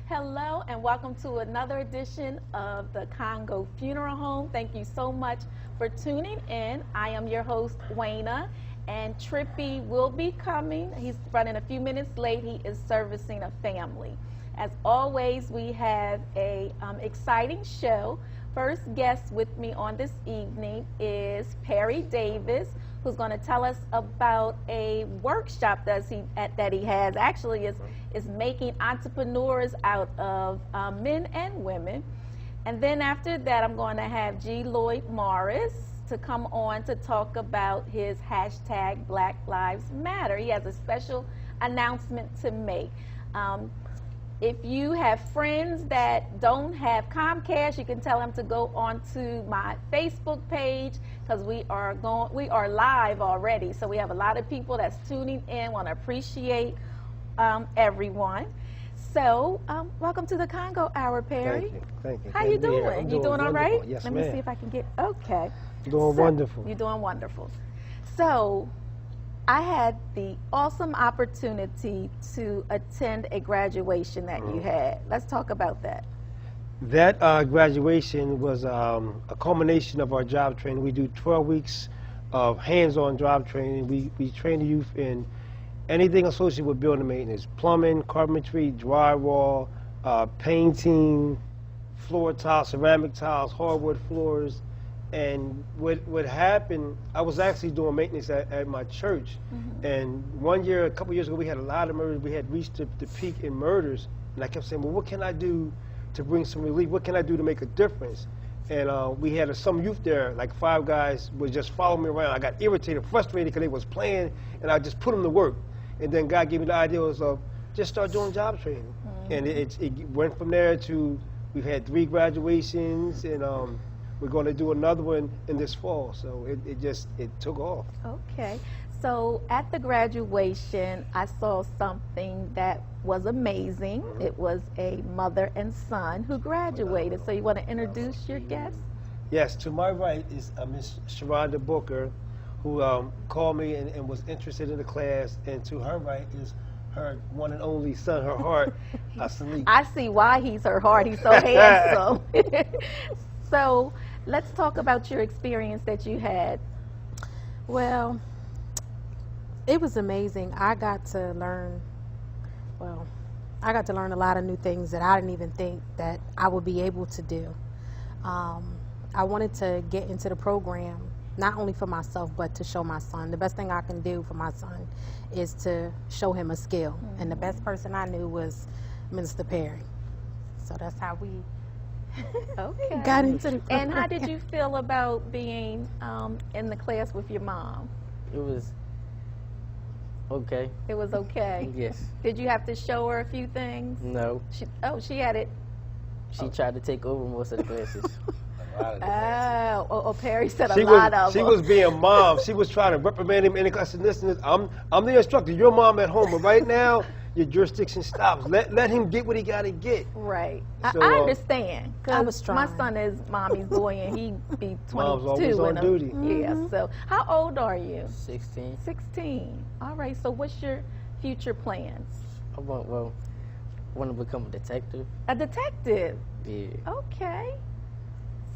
Hello and welcome to another edition of the Congo Funeral Home. Thank you so much for tuning in. I am your host, Wayna, and Trippy will be coming. He's running a few minutes late. He is servicing a family. As always, we have a exciting show. First guest with me on this evening is Perry Davis, who's going to tell us about a workshop that he has. Actually, is making entrepreneurs out of men and women. And then after that, I'm going to have G. Lloyd Morris to come on to talk about his hashtag Black Lives Matter. He has a special announcement to make. If you have friends that don't have Comcast, you can tell them to go onto my Facebook page because we are live already. So we have a lot of people that's tuning in. Want to appreciate everyone. So welcome to the Congo Hour, Perry. Thank you. How you doing? You doing all right? Yes, Let me see if I can get okay. Doing wonderful. You're doing wonderful. So I had the awesome opportunity to attend a graduation that you had. Let's talk about that. That graduation was a culmination of our job training. We do 12 weeks of hands-on job training. We train the youth in anything associated with building maintenance: plumbing, carpentry, drywall, painting, floor tiles, ceramic tiles, hardwood floors. And what happened, I was actually doing maintenance at my church. And one year, a couple years ago, we had a lot of murders. We had reached the peak in murders. And I kept saying, well, what can I do to bring some relief? What can I do to make a difference? And we had some youth there, like 5 guys, would just follow me around. I got irritated, frustrated because they was playing, and I just put them to work. And then God gave me the idea of just start doing job training. And it went from there to, we've had 3 graduations, and we're going to do another one in this fall. So it took off. Okay. So at the graduation, I saw something that was amazing. It was a mother and son who graduated. So you want to introduce your guest? Yes, to my right is Miss Sharonda Booker, who called me and was interested in the class. And to her right is her one and only son, her heart, Salik. I see why he's her heart. He's so handsome. So let's talk about your experience that you had. Well, it was amazing. I got to learn a lot of new things that I didn't even think that I would be able to do. I wanted to get into the program, not only for myself, but to show my son. The best thing I can do for my son is to show him a skill. And the best person I knew was Mr. Perry. So that's how we Okay. got into the program. And how did you feel about being in the class with your mom? It was okay. It was okay? Yes. Did you have to show her a few things? No. She had it. She tried to take over most of the classes. Perry said a lot of them. She was being mom. She was trying to reprimand him in the class. Listen, I'm the instructor. Your mom at home, but right now your jurisdiction stops. Let him get what he got to get. Right. So, I understand. I was Cause trying. my son is mommy's boy, and he be 22. Mom's always on duty. Yeah. So how old are you? 16. 16. All right. So what's your future plans? I want to become a detective. A detective. Yeah. Okay.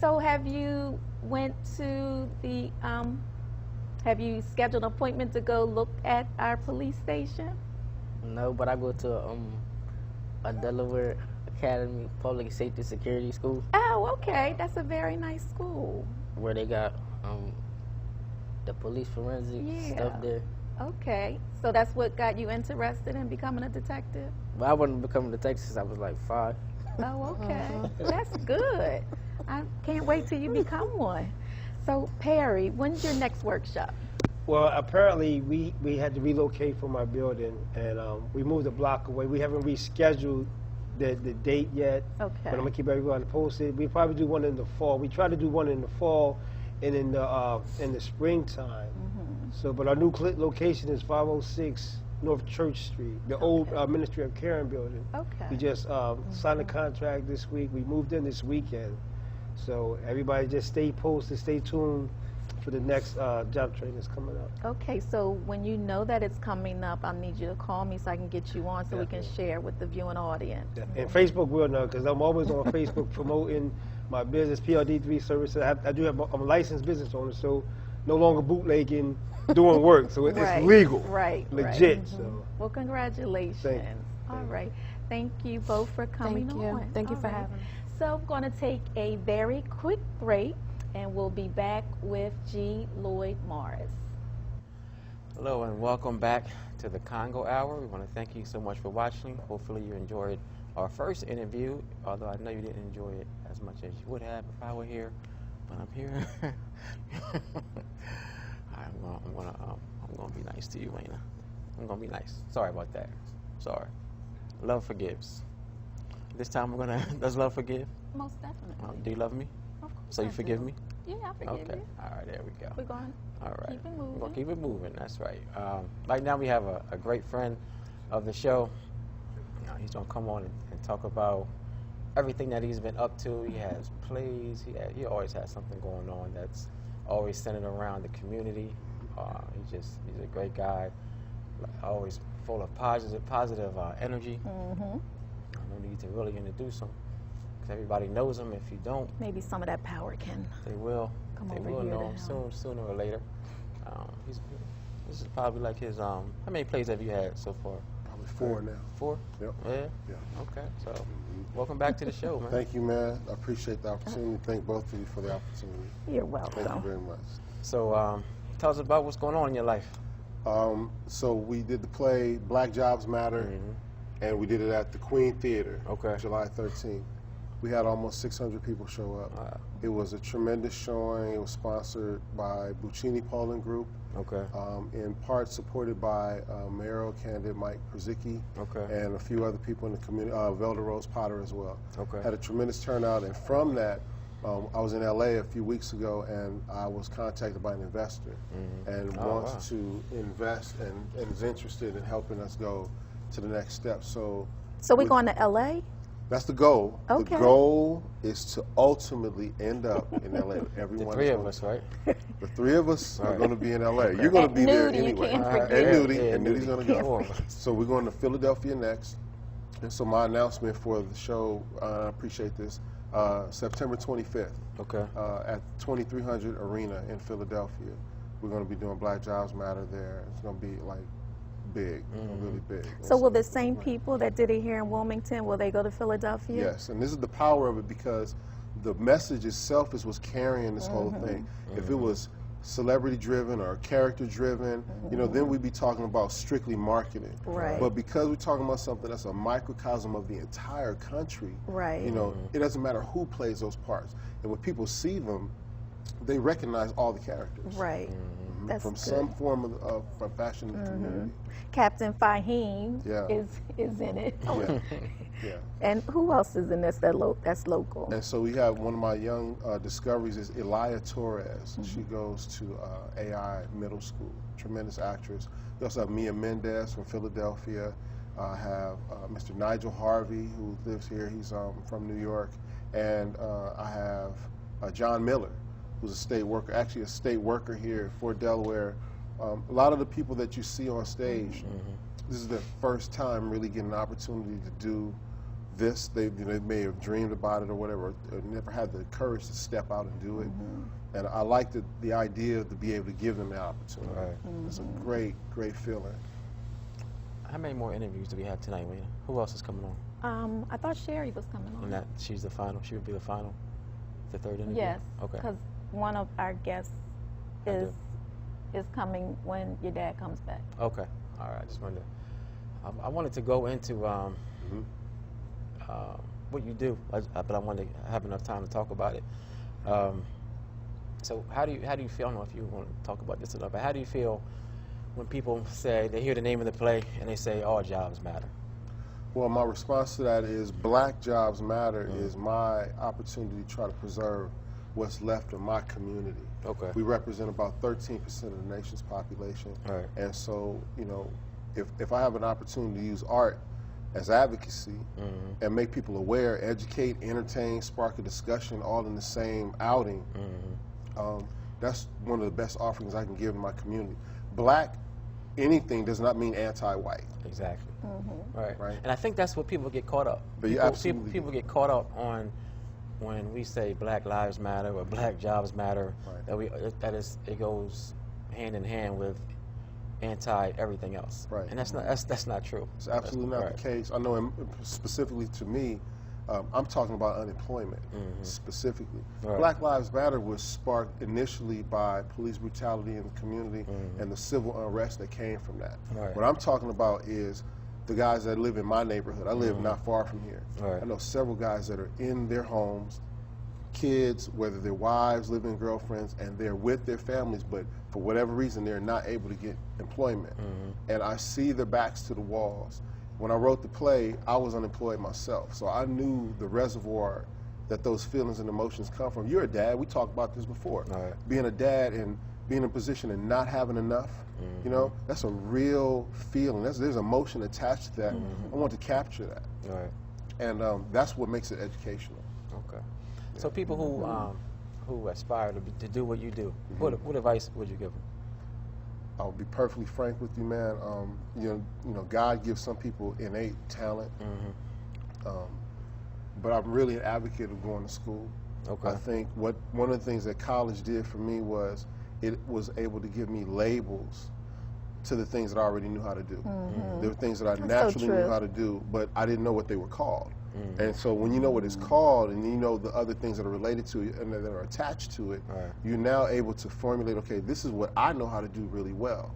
So have you went to the have you scheduled an appointment to go look at our police station? No, but I go to a Delaware Academy Public Safety Security School Oh, okay. That's a very nice school. where they got the police forensic stuff there. Okay. So that's what got you interested in becoming a detective? But I wanted to become a detective since I was like 5. Oh, okay. That's good. I can't wait till you become one. So, Perry, when's your next workshop? Well, apparently we had to relocate from our building, and we moved a block away. We haven't rescheduled the date yet. Okay. But I'm gonna keep everyone posted. We probably do one in the fall. We try to do one in the fall and in the springtime. So, but our new location is 506 North Church Street, the old Ministry of Care building. Okay. We just signed a contract this week. We moved in this weekend. So everybody just stay posted, stay tuned for the next job training that's coming up. Okay, so when you know that it's coming up, I'll need you to call me so I can get you on so we can share with the viewing audience. Yeah. And Facebook will know because I'm always on Facebook promoting my business, PRD3 services. I'm a licensed business owner, so no longer bootlegging, doing work. So it's legal, legit. Mm-hmm. So. Well, congratulations. All right. Thank you both for coming on. Thank you for having me. So I'm going to take a very quick break, and we'll be back with G. Lloyd Morris. Hello and welcome back to the Congo Hour. We want to thank you so much for watching. Hopefully you enjoyed our first interview, although I know you didn't enjoy it as much as you would have if I were here, but I'm here. I'm gonna be nice to you, Wayna. I'm gonna be nice. Sorry about that. Sorry. Love forgives. This time we're gonna. Does love forgive? Most definitely. Do you love me? Of course. So you forgive me? Yeah, I forgive you. Okay. All right. There we go. We're going. All right. Keep it moving. We're gonna keep it moving. That's right. Right now we have a great friend of the show. He's gonna come on and talk about everything that he's been up to. He has plays. He always has something going on that's always centered around the community. He's a great guy. Always full of positive energy. Mm-hmm. No need to really introduce him because everybody knows him. If you don't, Maybe some of that power can they will. come They over will here know to him him. sooner or later. This is probably like his. How many plays have you had so far? Probably 4 now. 4? Yep. Yeah. Yeah. Okay. So, welcome back to the show, man. Thank you, man. I appreciate the opportunity. Thank both of you for the opportunity. You're welcome. Thank you very much. So, tell us about what's going on in your life. So we did the play Black Jobs Matter, and we did it at the Queen Theater, Okay. July 13th. We had almost 600 people show up. Wow. It was a tremendous showing. It was sponsored by Buccini Polling Group, Okay. in part supported by mayoral candidate Mike Przicki, Okay. and a few other people in the community, Velda Rose Potter as well. Okay. Had a tremendous turnout, and from that, I was in LA a few weeks ago, and I was contacted by an investor, and wants to invest and is interested in helping us go to the next step. So we're going to LA? that's the goal. Okay. The goal is to ultimately end up in LA. Everyone The three is of going us, right? The three of us are Right. going to be in LA. You're going to be And there Nudie, you anyway. can't forget. And Nudie, Yeah, and Nudie's going to Can't go. forget. So we're going to Philadelphia next. And so my announcement for the show, I appreciate this, September 25th Okay. at 2300 Arena in Philadelphia. We're going to be doing Black Jobs Matter there. It's going to be like big, really big. So will the same people that did it here in Wilmington, will they go to Philadelphia? Yes, and this is the power of it because the message itself is what's carrying this whole thing. If it was celebrity driven or character driven, you know, then we'd be talking about strictly marketing. Right. But because we're talking about something that's a microcosm of the entire country, Right. you know, it doesn't matter who plays those parts. And when people see them, they recognize all the characters. Right. That's From good. some form of fashion in the community. Captain Fahim Yeah. is in it. Yeah. Yeah. And who else is in this that's local? And so we have one of my young discoveries is Elia Torres. She goes to AI middle school, tremendous actress. We also have Mia Mendez from Philadelphia. I have Mr. Nigel Harvey, who lives here. He's from New York. And I have John Miller, who's a state worker, actually a state worker here at Fort Delaware. A lot of the people that you see on stage, this is their first time really getting an opportunity to do this. They may have dreamed about it or whatever, or never had the courage to step out and do it. And I like the idea to be able to give them that opportunity. Right. It's a great, great feeling. How many more interviews do we have tonight, Wayne? Who else is coming on? I thought Sherry was coming on. And that she's the final. She would be the final. The third interview. Yes. Okay. Because one of our guests I is coming when your dad comes back. Okay. All right. Just wanted to. I wanted to go into what you do, but I wanted to have enough time to talk about it. So how do you feel? I don't know if you want to talk about this enough, but how do you feel when people say they hear the name of the play and they say all jobs matter? Well, my response to that is Black Jobs Matter is my opportunity to try to preserve what's left of my community. Okay. We represent about 13% of the nation's population. Right. And so, you know, if I have an opportunity to use art as advocacy and make people aware, educate, entertain, spark a discussion all in the same outing, That's one of the best offerings I can give in my community. Black anything does not mean anti-white. Exactly. Right. Right. And I think that's what people get caught up. But you people, absolutely people get caught up on when we say Black Lives Matter or Black Jobs Matter. Right. It goes hand in hand with anti everything else. Right. And that's not true. It's absolutely not right. the case. I know specifically to me, I'm talking about unemployment specifically. Right. Black Lives Matter was sparked initially by police brutality in the community and the civil unrest that came from that. Right. What I'm talking about is the guys that live in my neighborhood. I live not far from here. Right. I know several guys that are in their homes, kids, whether they're wives, living girlfriends, and they're with their families, but for whatever reason, they're not able to get employment. And I see their backs to the walls. When I wrote the play, I was unemployed myself, so I knew the reservoir that those feelings and emotions come from. You're a dad. We talked about this before. Right. Being a dad and being in a position and not having enough, you know, that's a real feeling. There's emotion attached to that. I want to capture that. Right. And that's what makes it educational. Okay. So people who aspire to do what you do, what advice would you give them? I'll be perfectly frank with you, man. You know, God gives some people innate talent, but I'm really an advocate of going to school. Okay. I think one of the things that college did for me was it was able to give me labels to the things that I already knew how to do. There were things that I naturally knew how to do, but I didn't know what they were called. And so when you know what it's called and you know the other things that are related to it and that are attached to it, you're now able to formulate, okay, this is what I know how to do really well.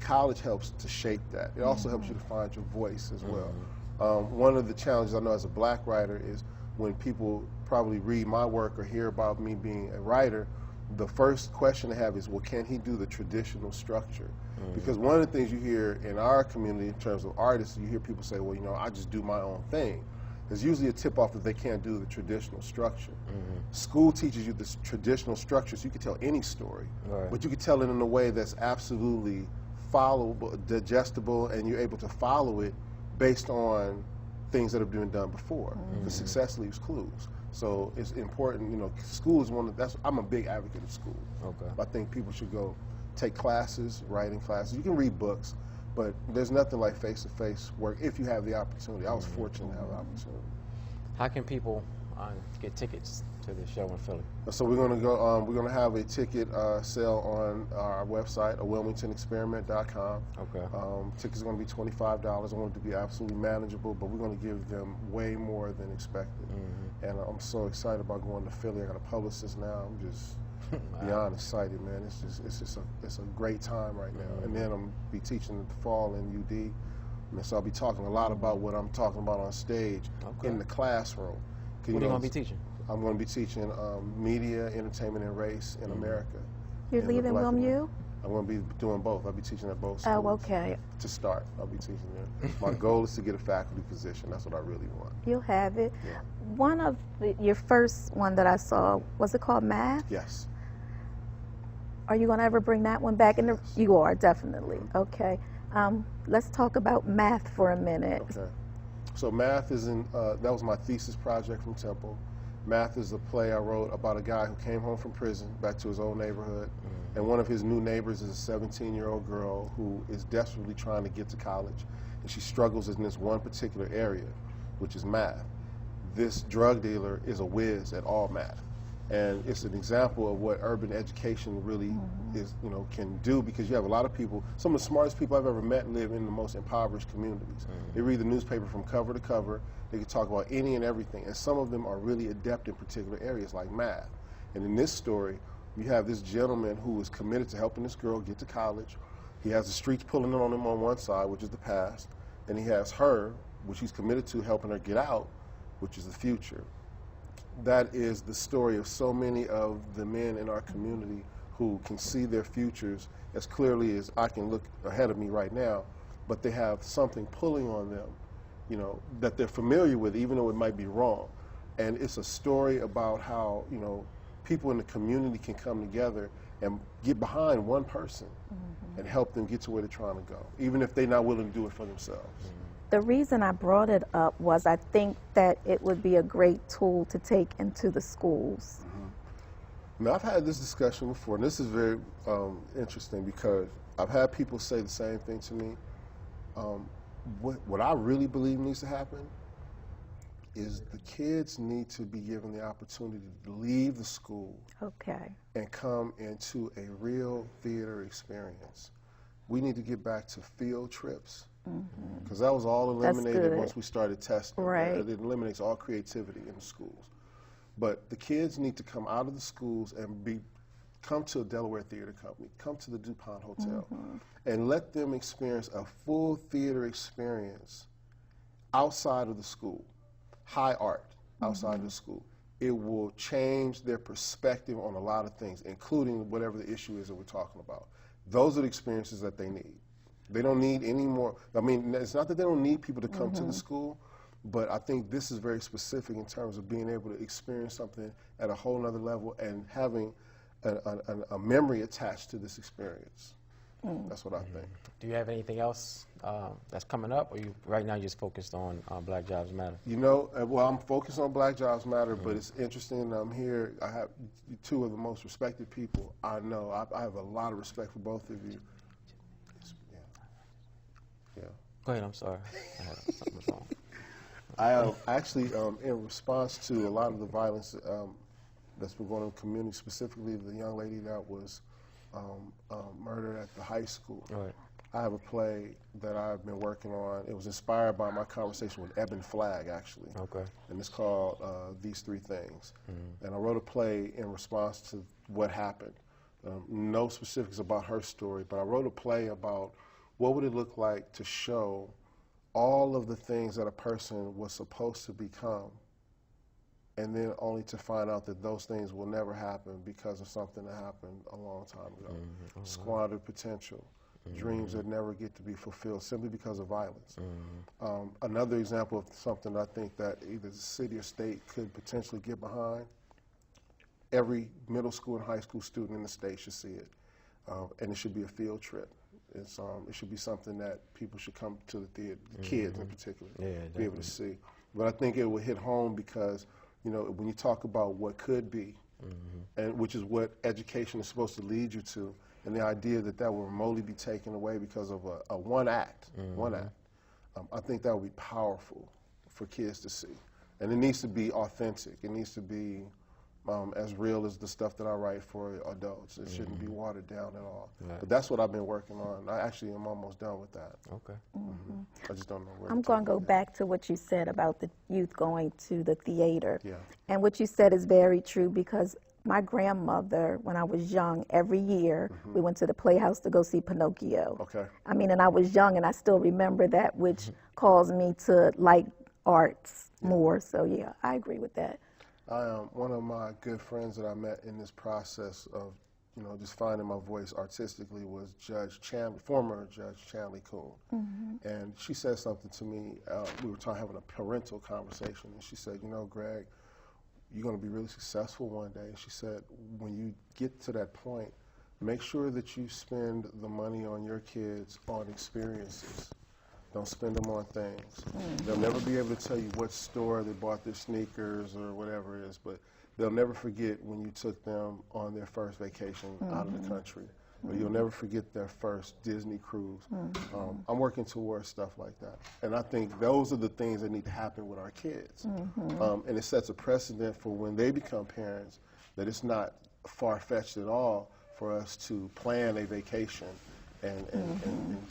College helps to shape that. It also helps you to find your voice as well. One of the challenges I know as a black writer is when people probably read my work or hear about me being a writer, the first question they have is, well, can he do the traditional structure? Because one of the things you hear in our community in terms of artists, you hear people say, well, you know, I just do my own thing. There's usually a tip-off that they can't do the traditional structure. School teaches you this traditional structure, so you can tell any story, but you can tell it in a way that's absolutely followable, digestible, and you're able to follow it based on things that have been done before. Because success leaves clues. So it's important, you know, school is I'm a big advocate of school. Okay. I think people should go take classes, writing classes. You can read books, but there's nothing like face-to-face work if you have the opportunity. I was fortunate to have the opportunity. How can people get tickets to the show in Philly? So we're going to go. We're going to have a ticket sale on our website, wilmingtonexperiment.com. Okay. Tickets are going to be $25. I want it to be absolutely manageable, but we're going to give them way more than expected. And I'm so excited about going to Philly. I got a publicist now. I'm just beyond excited, man. It's a great time right now. And then I'm going to be teaching in the fall in UD. And so I'll be talking a lot about what I'm talking about on stage in the classroom. What are you going to be teaching? I'm going to be teaching media, entertainment, and race in America. You're leaving WilmU? I'm going to be doing both. I'll be teaching at both schools. Oh, okay. To start, I'll be teaching there. My goal is to get a faculty position. That's what I really want. You'll have it. Yeah. One of your first one that I saw, was it called Math? Yes. Are you going to ever bring that one back? Yes. You are, definitely. Okay. Let's talk about Math for a minute. Okay. So Math is that was my thesis project from Temple. Math is a play I wrote about a guy who came home from prison back to his old neighborhood. And one of his new neighbors is a 17-year-old girl who is desperately trying to get to college. And she struggles in this one particular area, which is math. This drug dealer is a whiz at all math. And it's an example of what urban education really is, you know, can do, because you have a lot of people, some of the smartest people I've ever met live in the most impoverished communities. They read the newspaper from cover to cover. They can talk about any and everything. And some of them are really adept in particular areas like math. And in this story, you have this gentleman who is committed to helping this girl get to college. He has the streets pulling in on him on one side, which is the past. And he has her, which he's committed to helping her get out, which is the future. That is the story of so many of the men in our community who can see their futures as clearly as I can look ahead of me right now, but they have something pulling on them, you know, that they're familiar with, even though it might be wrong. And it's a story about how, you know, people in the community can come together and get behind one person and help them get to where they're trying to go, even if they're not willing to do it for themselves. The reason I brought it up was I think that it would be a great tool to take into the schools. Now, I've had this discussion before, and this is very interesting because I've had people say the same thing to me. What I really believe needs to happen is the kids need to be given the opportunity to leave the school Okay. and come into a real theater experience. We need to get back to field trips because that was all eliminated good. once we started testing. Right. It eliminates all creativity in the schools. But the kids need to come out of the schools and come to a Delaware Theater Company, come to the DuPont Hotel, and let them experience a full theater experience outside of the school, high art outside of the school. It will change their perspective on a lot of things, including whatever the issue is that we're talking about. Those are the experiences that they need. They don't need any more. I mean, it's not that they don't need people to come to the school, but I think this is very specific in terms of being able to experience something at a whole nother level and having a memory attached to this experience. That's what I think. Do you have anything else that's coming up, or you right now just focused on Black Jobs Matter? You know, well, I'm focused on Black Jobs Matter, but it's interesting that I'm here. I have two of the most respected people I know. I have a lot of respect for both of you. Yeah. Go ahead, I'm sorry. I had something was wrong. I actually, in response to a lot of the violence that's been going on in the community, specifically the young lady that was murdered at the high school. Right. I have a play that I've been working on. It was inspired by my conversation with Eben Flagg, actually. Okay. And it's called These Three Things. And I wrote a play in response to what happened. No specifics about her story, but I wrote a play about what would it look like to show all of the things that a person was supposed to become, and then only to find out that those things will never happen because of something that happened a long time ago. Squandered potential, dreams that never get to be fulfilled simply because of violence. Another example of something I think that either the city or state could potentially get behind, every middle school and high school student in the state should see it, and it should be a field trip. It should be something that people should come to the theater, the kids in particular, be able to see. But I think it will hit home because, you know, when you talk about what could be, and which is what education is supposed to lead you to, and the idea that that will remotely be taken away because of a one act, I think that would be powerful for kids to see. And it needs to be authentic. It needs to be as real as the stuff that I write for adults. It shouldn't be watered down at all. Right. But that's what I've been working on. I actually am almost done with that. Okay. I just don't know where. I'm going to go back to what you said about the youth going to the theater. Yeah. And what you said is very true because my grandmother, when I was young, every year we went to the Playhouse to go see Pinocchio. Okay. I mean, and I was young and I still remember that, which caused me to like arts more. So, yeah, I agree with that. One of my good friends that I met in this process of, you know, just finding my voice artistically was former Judge Chanley Coon. And she said something to me. We were having a parental conversation, and she said, you know, Greg, you're going to be really successful one day. And she said, when you get to that point, make sure that you spend the money on your kids on experiences. Don't spend them on things. They'll never be able to tell you what store they bought their sneakers or whatever it is, but they'll never forget when you took them on their first vacation out of the country. Or you'll never forget their first Disney cruise. I'm working towards stuff like that. And I think those are the things that need to happen with our kids. And it sets a precedent for when they become parents that it's not far-fetched at all for us to plan a vacation and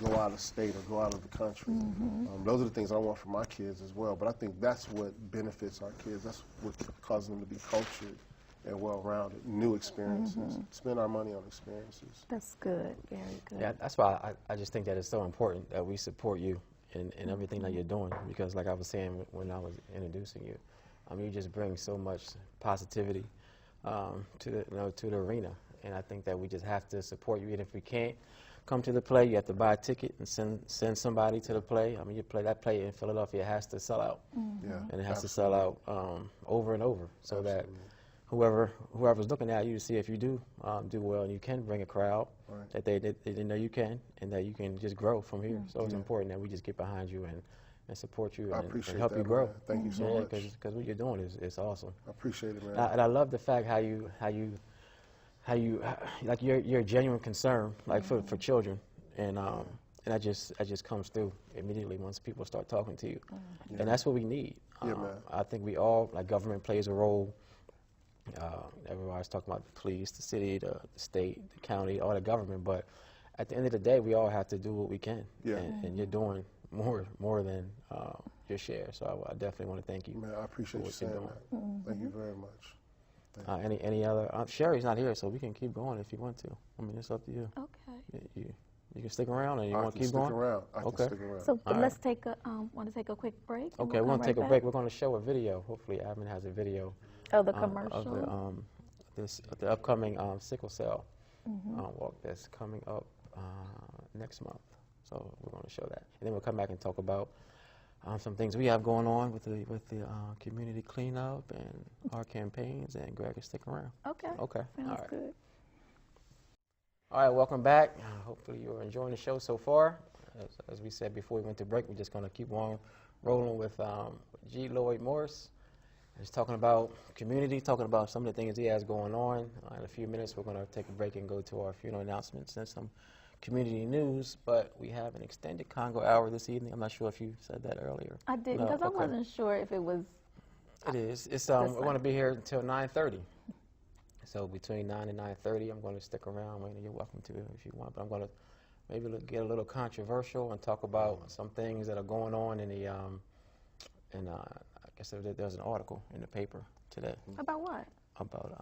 go out of state or go out of the country. Those are the things I want for my kids as well. But I think that's what benefits our kids. That's what causes them to be cultured and well-rounded, new experiences. Spend our money on experiences. That's good, very good. Yeah, that's why I just think that it's so important that we support you in everything that you're doing, because like I was saying when I was introducing you, you just bring so much positivity to the arena, and I think that we just have to support you. And if we can't come to the play, you have to buy a ticket and send somebody to the play. You play that play in Philadelphia, it has to sell out, and it has to sell out over and over, so that whoever's looking at you to see if you do well and you can bring a crowd, that they know you can, and that you can just grow from here. So it's important that we just get behind you and support you and help you grow. Man. Thank you so much. Because what you're doing is awesome. I appreciate it, man. And I love the fact how you how you like your genuine concern like for children, and that just comes through immediately once people start talking to you, and that's what we need. Yeah, man. I think we all, like, government plays a role. Everybody's talking about the police, the city, the state, the county, all the government, but at the end of the day, we all have to do what we can. Yeah. And you're doing more than your share. So I definitely want to thank you. Man, I appreciate you saying that. Thank you very much. Any other? Sherry's not here, so we can keep going if you want to. I mean, it's up to you. Okay. You can stick around, and you want to keep stick going. Around. I Okay. can stick around. So All let's take a want to take a quick break. and Okay, we're we'll gonna come take right a break. back? We're gonna show a video. Hopefully, Admin has a video Oh, the of commercial. the upcoming sickle cell walk that's coming up next month. So we're going to show that, and then we'll come back and talk about some things we have going on with the community cleanup and our campaigns. And Greg will stick around. Okay. Okay. Sounds All right. good. All right. Welcome back. Hopefully you're enjoying the show so far. As we said before we went to break, we're just going to keep on rolling with G. Lloyd Morris. He's talking about community, talking about some of the things he has going on. In a few minutes, we're going to take a break and go to our funeral announcements and some community news. But we have an extended Congo Hour this evening. I'm not sure if you said that earlier. I didn't No, because I okay. wasn't sure if it was. It is. It's we're going to be here until 9:30. So between 9 and 9:30, I'm going to stick around. Wayne, you're welcome to if you want. But I'm going to maybe get a little controversial and talk about some things that are going on in the I guess there's an article in the paper today About what? about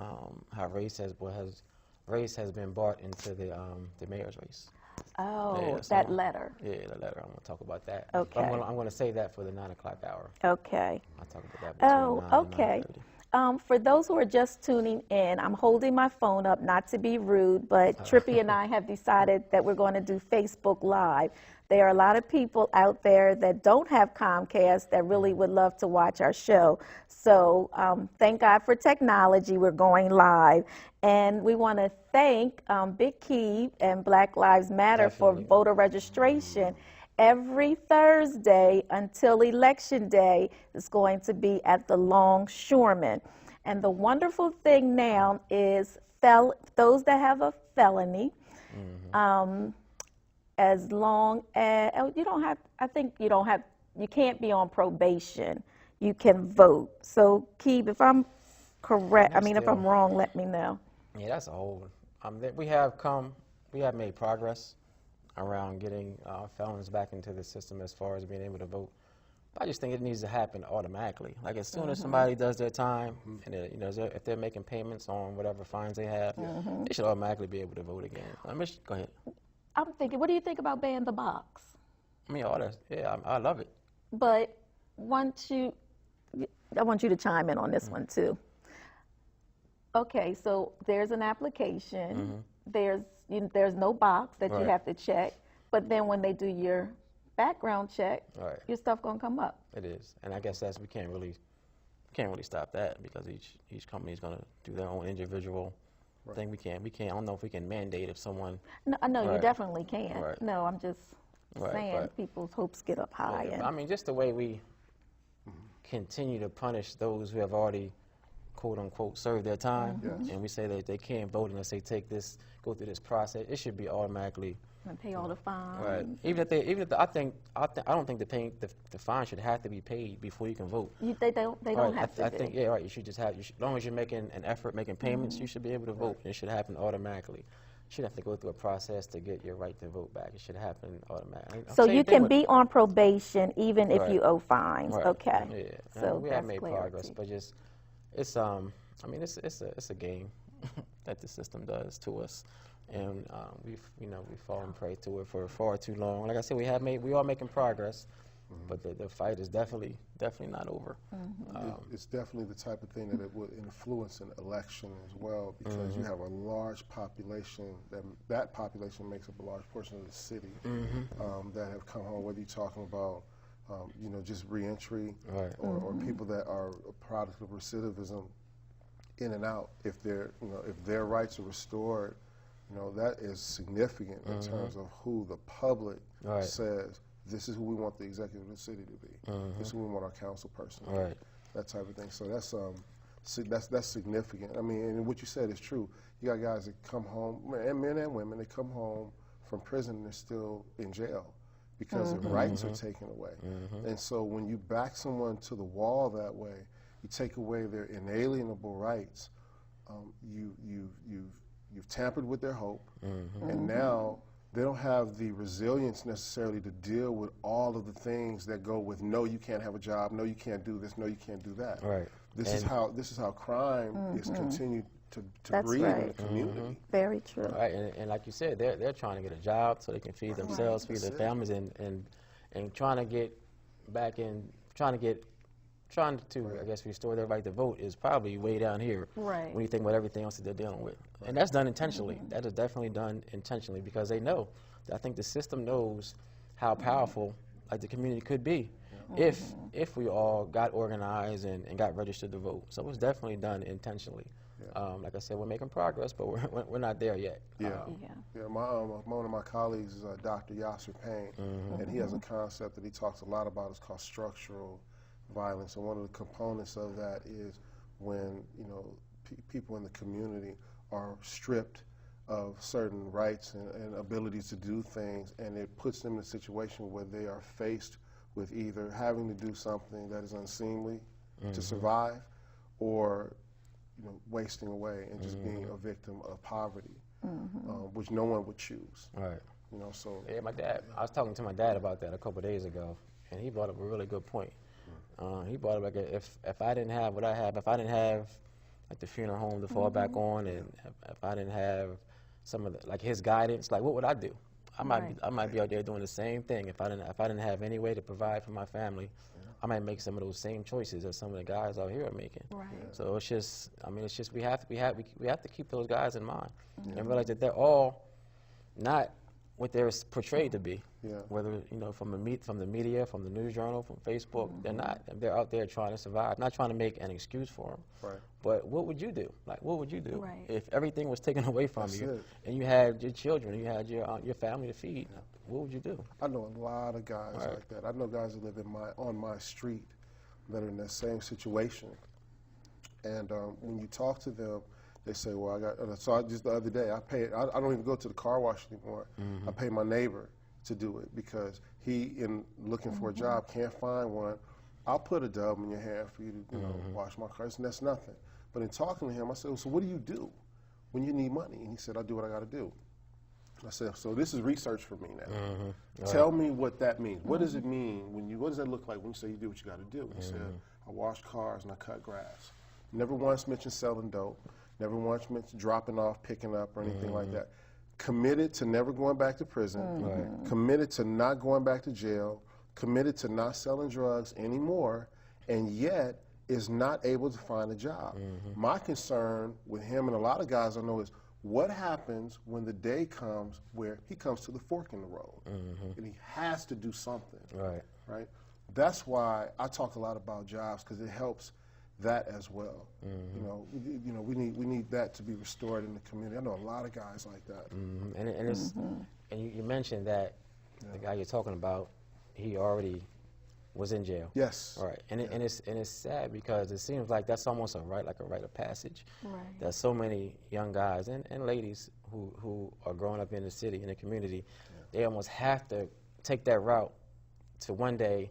how race has been brought into the mayor's race. Oh, Yeah, so- that letter. Yeah, the letter. I'm going to talk about that. Okay. I'm going to save that for the 9 o'clock hour. Okay. I'll talk about that between Oh, 9 and okay. 9:30. For those who are just tuning in, I'm holding my phone up, not to be rude, but Trippy and I have decided that we're going to do Facebook Live. There are a lot of people out there that don't have Comcast that really would love to watch our show. So thank God for technology. We're going live. And we want to thank Big Key and Black Lives Matter Definitely. for voter registration. Every Thursday until Election Day is going to be at the Longshoreman. And the wonderful thing now is those that have a felony, as long as you don't have, I think you can't be on probation. You can vote. So, Keeb, if I'm correct, I mean, if I'm wrong, let me know. Yeah, that's a whole. We have made progress around getting felons back into the system as far as being able to vote. I just think it needs to happen automatically. Like as soon as somebody does their time, and if they're making payments on whatever fines they have, they should automatically be able to vote again. Go ahead. I'm thinking, what do you think about ban the box? I mean, I love it. But I want you to chime in on this one too. Okay, so there's an application. There's no box that you Right. have to check. But then when they do your background check, Right. your stuff gonna come up. It is, and I guess we can't really stop that because each company is going to do their own individual thing. We can't. I don't know if we can mandate if someone. No, I know you Right. definitely can. Right. No, I'm just Right, saying but- people's hopes get up high. Yeah, and I mean, just the way we continue to punish those who have already, quote unquote, served their time, and we say that they can't vote unless they go through this process. It should be automatically. and pay all the fines. Right. Even if I don't think the fine should have to be paid before you can vote. They don't Right, have to. I think right. You should just have. As long as you're making an effort, making payments, you should be able to vote. It should happen automatically. You shouldn't have to go through a process to get your right to vote back. It should happen automatically. So Same you thing can with- be on probation even if Right. you owe fines. Right. Okay. Yeah. So we that's have made progress, clarity. but just it's I mean it's a game that the system does to us, and we've fallen prey to it for far too long. Like I said, we are making progress, but the fight is definitely not over. It's definitely the type of thing that it would influence an election as well, because you have a large population, that population makes up a large portion of the city that have come home, whether you're talking about just reentry Right. or people that are a product of recidivism in and out. If their rights are restored, that is significant in terms of who the public Right. says, this is who we want the executive of the city to be. This is who we want our council person to be. Right. That type of thing. So So that's significant. I mean, and what you said is true. You got guys that come home, and men and women, they come home from prison and they're still in jail because their rights are taken away. And so when you back someone to the wall that way, you take away their inalienable rights. You've tampered with their hope, and now they don't have the resilience necessarily to deal with all of the things that go with no, you can't have a job, no, you can't do this, no, you can't do that. Right. This is how crime is continued to That's breed in the right. community. Very true. Right, and like you said, they're trying to get a job so they can feed themselves, feed their families, and trying to get back in, trying to I guess restore their right to vote is probably way down here. Right. When you think about everything else that they're dealing with, and that's done intentionally. That is definitely done intentionally because they know. I think the system knows how powerful like the community could be if we all got organized and got registered to vote. So it was definitely done intentionally. Like I said, we're making progress, but we're not there yet. Yeah. One of my colleagues is Dr. Yasser Payne, and he has a concept that he talks a lot about. It's called structural violence, and one of the components of that is when people in the community are stripped of certain rights and abilities to do things, and it puts them in a situation where they are faced with either having to do something that is unseemly to survive, or wasting away and just being a victim of poverty, which no one would choose. Right. So yeah, I was talking to my dad about that a couple of days ago, and he brought up a really good point. He brought up like if I didn't have what I have, if I didn't have like the funeral home to fall back on, and if I didn't have some of like his guidance, like what would I do? I might be out there doing the same thing. If I didn't have any way to provide for my family, I might make some of those same choices that some of the guys out here are making. Right. So it's just we have to keep those guys in mind and realize that they're all not what they're portrayed to be. Yeah. Whether from the media, from the news journal, from Facebook, they're not. They're out there trying to survive, not trying to make an excuse for them. Right. But what would you do? Like, what would you do Right. if everything was taken away from That's you, it. and you had your children, and you had your family to feed? What would you do? I know a lot of guys Right. like that. I know guys that live on my street that are in that same situation. And when you talk to them, they say, well, just the other day, I don't even go to the car wash anymore. I pay my neighbor to do it because he, in looking for a job, can't find one. I'll put a dub in your hand for you to wash my car, and that's nothing. But in talking to him, I said, well, so what do you do when you need money? And he said, I do what I got to do. I said, so this is research for me now. Tell me what that means. What does it mean what does that look like when you say you do what you got to do? He said, I wash cars and I cut grass. Never once mentioned selling dope. Never once mentioned dropping off, picking up, or anything like that. Committed to never going back to prison. Committed to not going back to jail. Committed to not selling drugs anymore, and yet is not able to find a job. My concern with him and a lot of guys I know is what happens when the day comes where he comes to the fork in the road and he has to do something. Right. That's why I talk a lot about jobs, because it helps that as well. We need that to be restored in the community. I know a lot of guys like that. And you mentioned that the guy you're talking about, he already was in jail. Yes. Right. And it's sad because it seems like that's almost a rite of passage. Right. There's so many young guys and ladies who are growing up in the city, in the community, they almost have to take that route to one day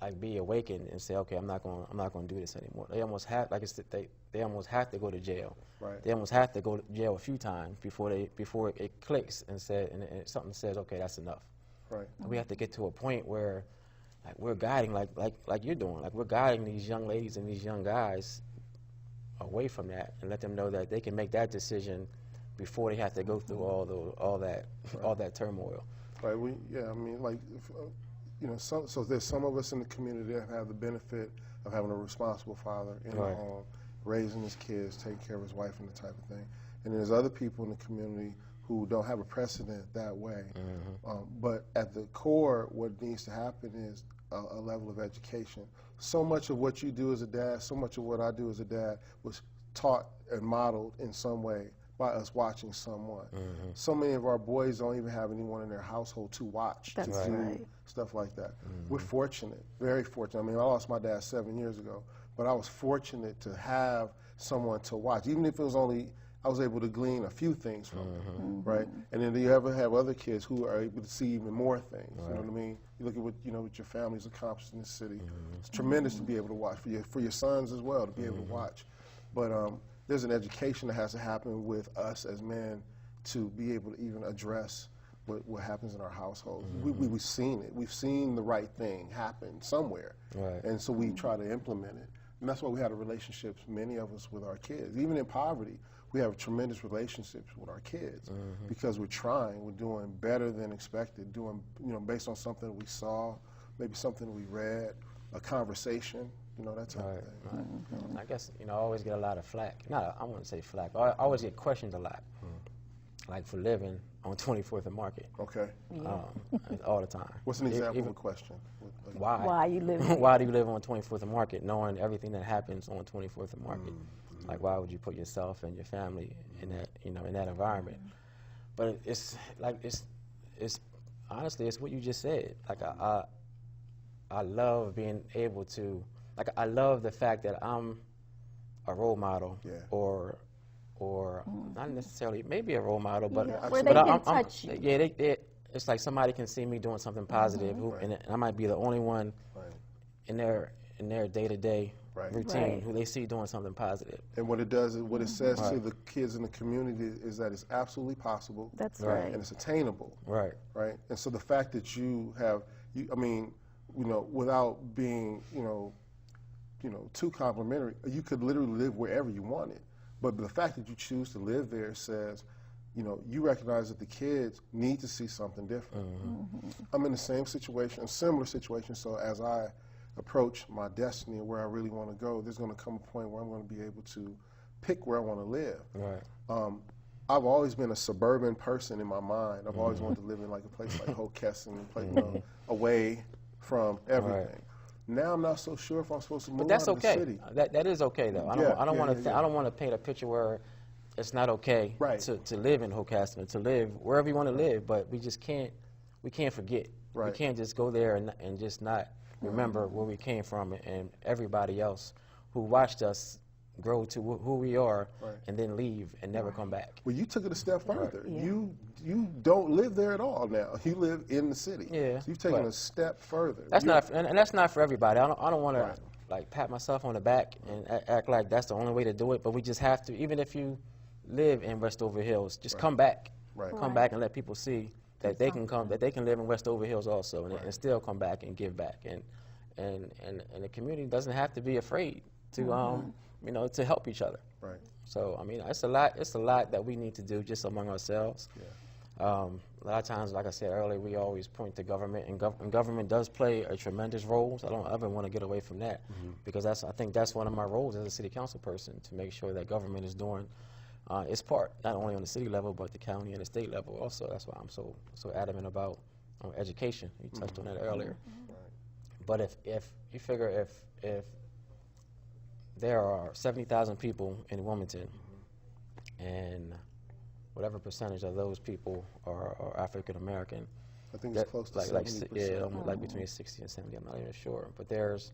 like be awakened and say, okay, I'm not going to do this anymore. They almost have, like they almost have to go to jail. Right. They almost have to go to jail a few times before it clicks and something says, okay, that's enough. Right. We have to get to a point where like we're guiding like you're doing, like we're guiding these young ladies and these young guys away from that and let them know that they can make that decision before they have to go through all that turmoil. Right. So there's some of us in the community that have the benefit of having a responsible father in the home, raising his kids, taking care of his wife and the type of thing. And there's other people in the community who don't have a precedent that way. But at the core, what needs to happen is a level of education. So much of what you do as a dad, so much of what I do as a dad was taught and modeled in some way by us watching someone. So many of our boys don't even have anyone in their household to watch, That's to do right. stuff like that. We're fortunate, very fortunate. I mean, I lost my dad 7 years ago, but I was fortunate to have someone to watch, even if it was only, I was able to glean a few things from them, right? And then do you ever have other kids who are able to see even more things? You know what I mean? You look at what what your family's accomplished in this city. It's tremendous to be able to watch for your sons as well, to be able to watch. But there's an education that has to happen with us as men to be able to even address what happens in our household. We've seen it. We've seen the right thing happen somewhere, and so we try to implement it. And that's why we have relationships, many of us, with our kids. Even in poverty, we have tremendous relationships with our kids because we're trying, we're doing better than expected, doing, based on something we saw, maybe something we read, a conversation, that type of thing. I guess, I always get a lot of flack. I wouldn't say flack. I always get questioned a lot, like for living on 24th and Market. Okay. All the time. What's an example of a question? Why? Why you live? Why do you live on 24th and Market, knowing everything that happens on 24th and Market? Like, why would you put yourself and your family in that, in that environment? But it's honestly, it's what you just said. Like, I love being able to, like, I love the fact that I'm a role model, or not necessarily, maybe a role model, but where they can I'm, touch you. Yeah, it's like somebody can see me doing something positive, and I might be the only one in their day-to-day routine who they see doing something positive. And what it does is, what it says to the kids in the community is that it's absolutely possible. That's right. And it's attainable. Right. Right. And so the fact that you have, without being, too complimentary, you could literally live wherever you wanted. But the fact that you choose to live there says, you recognize that the kids need to see something different. I'm in the same situation, a similar situation, so as I approach my destiny and where I really want to go, there's going to come a point where I'm going to be able to pick where I want to live. Right. I've always been a suburban person in my mind. I've always wanted to live in like a place like Hockessin, away from everything. Now I'm not so sure if I'm supposed to move But that's out of okay. the city. That is okay though. I don't want to paint a picture where it's not okay to live in Hockessin, to live wherever you want to live, but we just can't forget. We can't just go there and just not remember where we came from and everybody else who watched us grow to who we are and then leave and never come back. Well, you took it a step further. You don't live there at all now. You live in the city. Yeah. So you've taken a step further. That's not, and that's not for everybody. I don't want to like pat myself on the back and act like that's the only way to do it. But we just have to. Even if you live in Westover Hills, just come back. Come back and let people see that they can come, that they can live in Westover Hills also, and still come back and give back. And the community doesn't have to be afraid to to help each other. Right. So I mean, it's a lot that we need to do just among ourselves. A lot of times, like I said earlier, we always point to government, and government does play a tremendous role. So I don't ever want to get away from that, because I think that's one of my roles as a city council person, to make sure that government is doing its part, not only on the city level, but the county and the state level also. That's why I'm so adamant about education. You touched on that earlier. But if you figure if there are 70,000 people in Wilmington, and whatever percentage of those people are African American, I think it's close to 70%. like between 60 and 70. I'm not even sure, but there's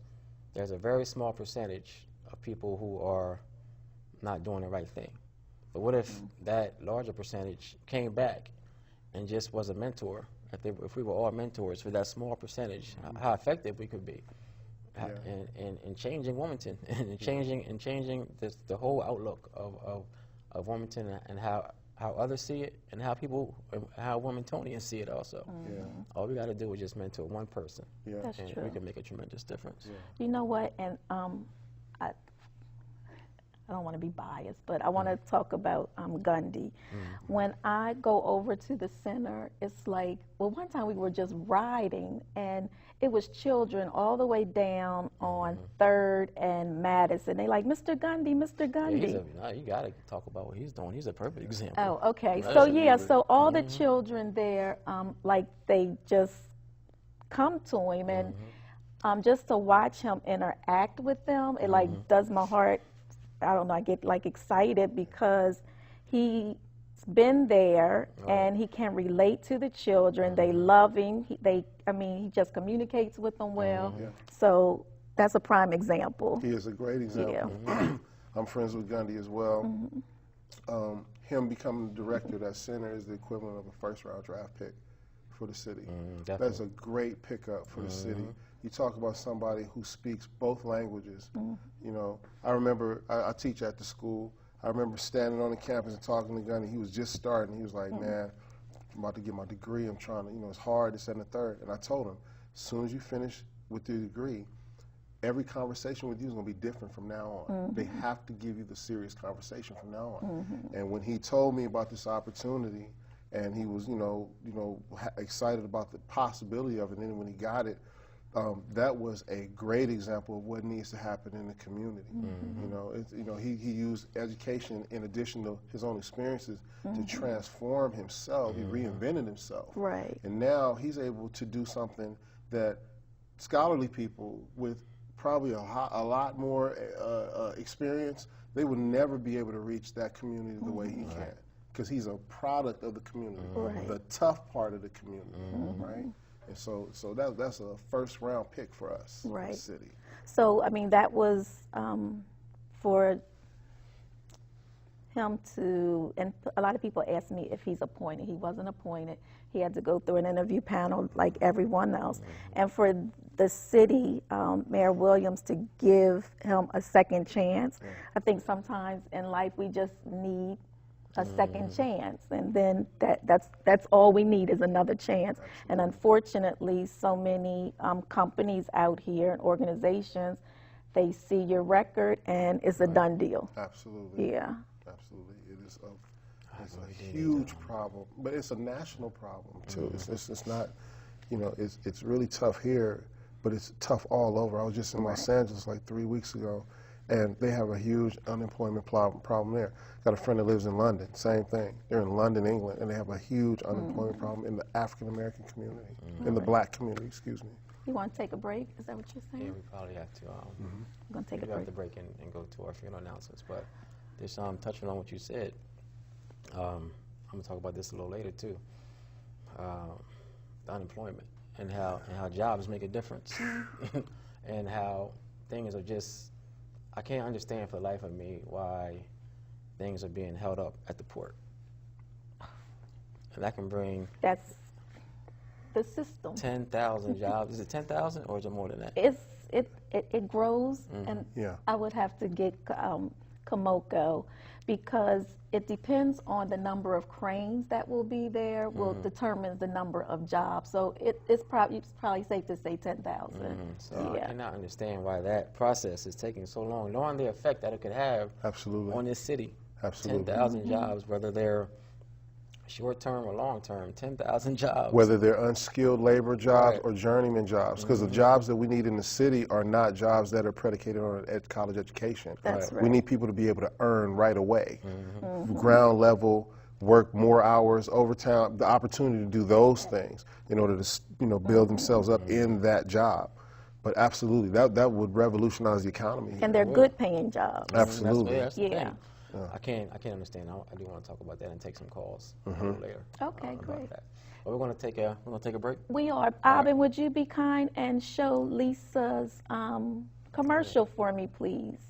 a very small percentage of people who are not doing the right thing. But what if that larger percentage came back and just was a mentor? If we were all mentors for that small percentage, how effective we could be in changing Wilmington and changing the whole outlook of Wilmington and how others see it and how Wilmingtonians see it also. All we got to do is just mentor one person, That's and true. we can make a tremendous difference. You know what? And I don't want to be biased, but I want to talk about Gundy. When I go over to the center, it's like, well, one time we were just riding, and it was children all the way down on 3rd and Madison. They like, Mr. Gundy, Mr. Gundy. You got to talk about what he's doing. He's a perfect example. Oh, okay. So yeah, so all the children there, like they just come to him, and just to watch him interact with them, it like does my heart. I don't know, I get like excited because he's been there and he can relate to the children. They love him. He just communicates with them well. So that's a prime example. He is a great example. Yeah. I'm friends with Gundy as well. Him becoming the director of that center is the equivalent of a first-round draft pick for the city. That's a great pickup for the city. You talk about somebody who speaks both languages. You know, I remember I teach at the school. I remember standing on the campus and talking to Gundy. He was just starting. He was like, "Man, I'm about to get my degree. I'm trying to, you know, it's hard, this, that, and the third." And I told him, as soon as you finish with your degree, every conversation with you is going to be different from now on. They have to give you the serious conversation from now on. And when he told me about this opportunity, and he was, excited about the possibility of it, and then when he got it, that was a great example of what needs to happen in the community. He used education in addition to his own experiences to transform himself. He reinvented himself. Right. And now he's able to do something that scholarly people with probably a lot more experience, they would never be able to reach that community the way he can, because he's a product of the community, the tough part of the community, right? And so that's a first-round pick for us, Right. the city. So, I mean, that was for him to, and a lot of people ask me if he's appointed. He wasn't appointed. He had to go through an interview panel like everyone else. And for the city, Mayor Williams, to give him a second chance, I think sometimes in life we just need a second chance, and then that's all we need is another chance. And unfortunately, so many companies out here and organizations, they see your record and it's a done deal. Absolutely. Yeah. Absolutely. It is a huge problem, but it's a national problem too. It's not, it's really tough here, but it's tough all over. I was just in Los Angeles like 3 weeks ago, and they have a huge unemployment problem there. Got a friend that lives in London, same thing. They're in London, England, and they have a huge unemployment problem in the African American community, in the black community, excuse me. You want to take a break? Is that what you're saying? Yeah, we probably have to. We're going to take a We have break. to break and go to our funeral announcements. But just touching on what you said, I'm going to talk about this a little later too. The unemployment and how jobs make a difference, and how things are just. I can't understand for the life of me why things are being held up at the port, and that can bring. That's the system. 10,000 jobs. Is it 10,000 or is it more than that? It grows, and I would have to get Komoko, because it depends on the number of cranes that will be there, will determine the number of jobs. So it's probably safe to say 10,000. So I cannot understand why that process is taking so long, knowing the effect that it could have on this city. 10,000 jobs, whether they're short-term or long-term, 10,000 jobs. Whether they're unskilled labor jobs or journeyman jobs, because the jobs that we need in the city are not jobs that are predicated on a college education. That's right. We need people to be able to earn right away, ground level, work more hours, overtime, the opportunity to do those things in order to build themselves up in that job. But absolutely, that would revolutionize the economy. And they're good paying jobs. Absolutely. That's the Yeah. thing. I can't understand. I do want to talk about that and take some calls a little later. Okay, about great. that. But we're going to take a break. We are. Alvin, would you be kind and show Lisa's commercial for me, please?